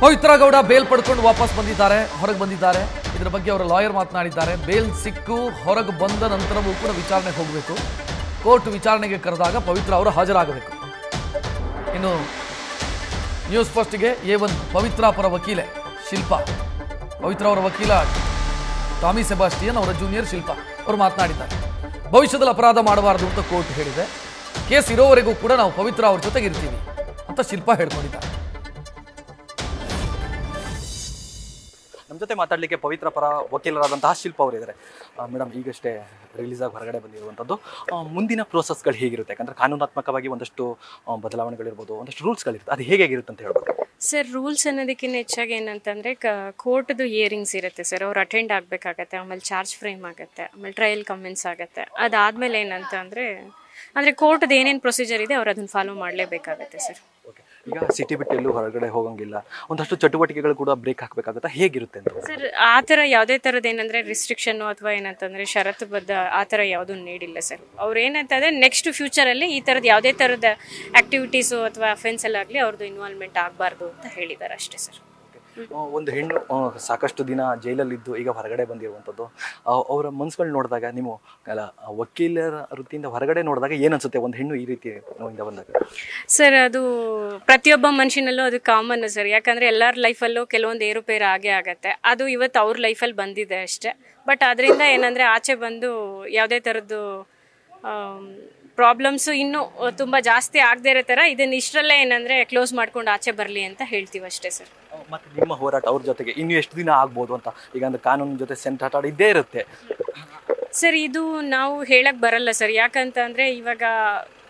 Pavithra Gowda bale ಪಡ್ಕೊಂಡು ವಾಪಸ್ ಬಂದಿದ್ದಾರೆ, ಹೊರಗೆ ಬಂದಿದ್ದಾರೆ. ಇದರ ಬಗ್ಗೆ ಅವರ ಲಾಯರ್ ಮಾತನಾಡಿದ್ದಾರೆ. ಬೇಲ್ ಸಿಕ್ಕು ಹೊರಗೆ ಬಂದ ನಂತರವೂ ಕೂಡ ವಿಚಾರಣೆಗೆ ಹೋಗಬೇಕು. ಕೋರ್ಟ್ ವಿಚಾರಣೆಗೆ ಕರೆದಾಗ ಪವಿತ್ರ ಅವರು ಹಾಜರಾಗಬೇಕು. ಇನ್ನು ನ್ಯೂಸ್ ಫಸ್ಟ್ಗೆ A1 ಪವಿತ್ರ ಪರ ವಕೀಲೆ ಶಿಲ್ಪಾ, ಪವಿತ್ರ ಅವರ ವಕೀಲ ಟಾಮಿ ಸೆಬಾಸ್ಟಿಯನ್, ಅವರ ಜೂನಿಯರ್ ಶಿಲ್ಪಾ ಅವರು ಮಾತನಾಡಿದ್ದಾರೆ. ಭವಿಷ್ಯದಲ್ಲಿ ಅಪರಾಧ ಮಾಡಬಾರದು ಅಂತ ಕೋರ್ಟ್ ಹೇಳಿದೆ. ಕೇಸ್ ಇರೋವರೆಗೂ ಕೂಡ ನಾವು ಪವಿತ್ರ ಅವ್ರ ಜೊತೆಗೆ ಇರ್ತೀವಿ ಅಂತ ಶಿಲ್ಪಾ ಹೇಳ್ಕೊಂಡಿದ್ದಾರೆ. ನಮ್ಮ ಜೊತೆ ಮಾತಾಡಲಿಕ್ಕೆ ಪವಿತ್ರ ಪರ ವಕೀಲರಾದಂತಹ ಶಿಲ್ಪಾ ಅವರು ಇದ್ದಾರೆ. ಮೇಡಮ್, ಈಗಷ್ಟೇ ರಿಲೀಸ್ ಆಗಿ ಹೊರಗಡೆ ಬಂದಿರುವಂಥದ್ದು, ಮುಂದಿನ ಪ್ರೋಸೆಸ್ಗಳು ಹೇಗಿರುತ್ತೆ? ಯಾಕಂದರೆ ಕಾನೂನಾತ್ಮಕವಾಗಿ ಒಂದಷ್ಟು ಬದಲಾವಣೆಗಳಿರ್ಬೋದು, ಒಂದಷ್ಟು ರೂಲ್ಸ್ಗಳಿರುತ್ತೆ, ಅದು ಹೇಗಿರುತ್ತೆ ಅಂತ ಹೇಳ್ಬೋದು ಸರ್. ರೂಲ್ಸ್ ಅನ್ನೋದಕ್ಕಿಂತ ಹೆಚ್ಚಾಗಿ ಏನಂತಂದರೆ ಕೋರ್ಟ್ದು ಹಿಯರಿಂಗ್ಸ್ ಇರುತ್ತೆ ಸರ್. ಅವ್ರು ಅಟೆಂಡ್ ಆಗಬೇಕಾಗತ್ತೆ, ಆಮೇಲೆ ಚಾರ್ಜ್ ಫ್ರೇಮ್ ಆಗುತ್ತೆ, ಆಮೇಲೆ ಟ್ರಯಲ್ ಕಮೆನ್ಸ್ ಆಗುತ್ತೆ. ಅದಾದಮೇಲೆ ಏನಂತ ಅಂದರೆ ಕೋರ್ಟ್ದು ಏನೇನು ಪ್ರೊಸೀಜರ್ ಇದೆ ಅವ್ರು ಅದನ್ನು ಫಾಲೋ ಮಾಡಲೇಬೇಕಾಗತ್ತೆ ಸರ್. ಓಕೆ, ಈಗ ಸಿಟಿ ಬಿಟ್ಟು ಎಲ್ಲೂ ಹೊರಗಡೆ ಹೋಗಂಗಿಲ್ಲ, ಒಂದಷ್ಟು ಚಟುವಟಿಕೆಗಳು ಕೂಡ ಬ್ರೇಕ್ ಹಾಕಬೇಕಾಗುತ್ತೆ, ಹೇಗಿರುತ್ತೆ ಅಂತ ಸರ್? ಆ ಥರ ಯಾವುದೇ ಥರದ್ದು ಏನಂದರೆ ರಿಸ್ಟ್ರಿಕ್ಷನ್ನು ಅಥವಾ ಏನಂತಂದರೆ ಷರತ್ತುಬದ್ಧ ಆ ಥರ ಯಾವುದೂ ನೀಡಿಲ್ಲ ಸರ್. ಅವ್ರು ಏನಂತಂದರೆ ನೆಕ್ಸ್ಟ್ ಫ್ಯೂಚರಲ್ಲಿ ಈ ಥರದ್ದು ಯಾವುದೇ ಥರದ ಆ್ಯಕ್ಟಿವಿಟೀಸು ಅಥವಾ ಅಫೆನ್ಸಲ್ಲಾಗಲಿ ಅವ್ರದ್ದು ಇನ್ವಾಲ್ವ್ಮೆಂಟ್ ಆಗಬಾರ್ದು ಅಂತ ಹೇಳಿದ್ದಾರೆ ಅಷ್ಟೇ ಸರ್. ಒಂದು ಹೆಣ್ಣು ಸಾಕಷ್ಟು ದಿನ ಜೈಲಲ್ಲಿದ್ದು ಈಗ ಹೊರಗಡೆ ಬಂದಿರುವಂಥದ್ದು, ಅವರ ಮನ್ಸುಗಳು ನೋಡಿದಾಗ, ನೀವು ವಕೀಲರ ವೃತ್ತಿಯಿಂದ ಹೊರಗಡೆ ನೋಡಿದಾಗ ಏನು ಅನ್ಸುತ್ತೆ ಒಂದು ಹೆಣ್ಣು ಈ ರೀತಿ ನೋವಿಂದ ಬಂದಾಗ? ಸರ್, ಅದು ಪ್ರತಿಯೊಬ್ಬ ಮನುಷ್ಯನಲ್ಲೂ ಅದು ಕಾಮನ್ ಸರ್. ಯಾಕಂದರೆ ಎಲ್ಲರ ಲೈಫಲ್ಲೂ ಕೆಲವೊಂದು ಏರುಪೇರು ಆಗೇ ಆಗುತ್ತೆ. ಅದು ಇವತ್ತು ಅವ್ರ ಲೈಫಲ್ಲಿ ಬಂದಿದೆ ಅಷ್ಟೇ. ಬಟ್ ಅದರಿಂದ ಏನಂದರೆ ಆಚೆ ಬಂದು ಯಾವುದೇ ಥರದ್ದು ಪ್ರಾಬ್ಲಮ್ಸು ಇನ್ನೂ ತುಂಬ ಜಾಸ್ತಿ ಆಗದೇ ಇರೋ ಥರ ಇದನ್ನು ಇಷ್ಟರಲ್ಲೇ ಏನಂದರೆ ಕ್ಲೋಸ್ ಮಾಡ್ಕೊಂಡು ಆಚೆ ಬರಲಿ ಅಂತ ಹೇಳ್ತೀವಿ ಅಷ್ಟೇ ಸರ್. ಮತ್ತು ನಿಮ್ಮ ಹೋರಾಟ ಅವ್ರ ಜೊತೆಗೆ ಇನ್ನು ಎಷ್ಟು ದಿನ ಆಗ್ಬೋದು ಅಂತ, ಈಗ ಅಂದ್ರೆ ಕಾನೂನು ಜೊತೆ ಸೆಂಟಾಟ ಇದ್ದೇ ಇರುತ್ತೆ ಸರ್. ಇದು ನಾವು ಹೇಳಕ್ಕೆ ಬರಲ್ಲ ಸರ್. ಯಾಕಂತಂದರೆ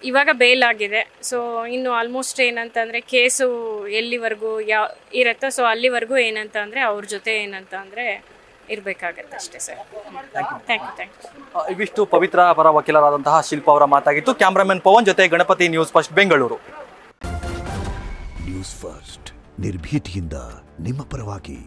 ಇವಾಗ ಬೇಲ್ ಆಗಿದೆ. ಸೊ ಇನ್ನು ಆಲ್ಮೋಸ್ಟ್ ಏನಂತಂದರೆ ಕೇಸು ಎಲ್ಲಿವರೆಗೂ ಇರುತ್ತೋ ಸೊ ಅಲ್ಲಿವರೆಗೂ ಏನಂತ ಅಂದರೆ ಅವ್ರ ಜೊತೆ ಏನಂತ ಅಂದರೆ ಇರಬೇಕಾಗತ್ತೆ ಅಷ್ಟೇ ಸರ್. Thank you. ಇವಿಷ್ಟು ಪವಿತ್ರ ಪರ ವಕೀಲರಾದಂತಹ ಶಿಲ್ಪಾ ಅವರ ಮಾತಾಗಿತ್ತು. ಕ್ಯಾಮ್ರಾಮನ್ ಪವನ್ ಜೊತೆ Ganapati, news first Bengaluru. News first ನಿರ್ಭೀತಿಯಿಂದ ನಿಮ್ಮ ಪರವಾಗಿ.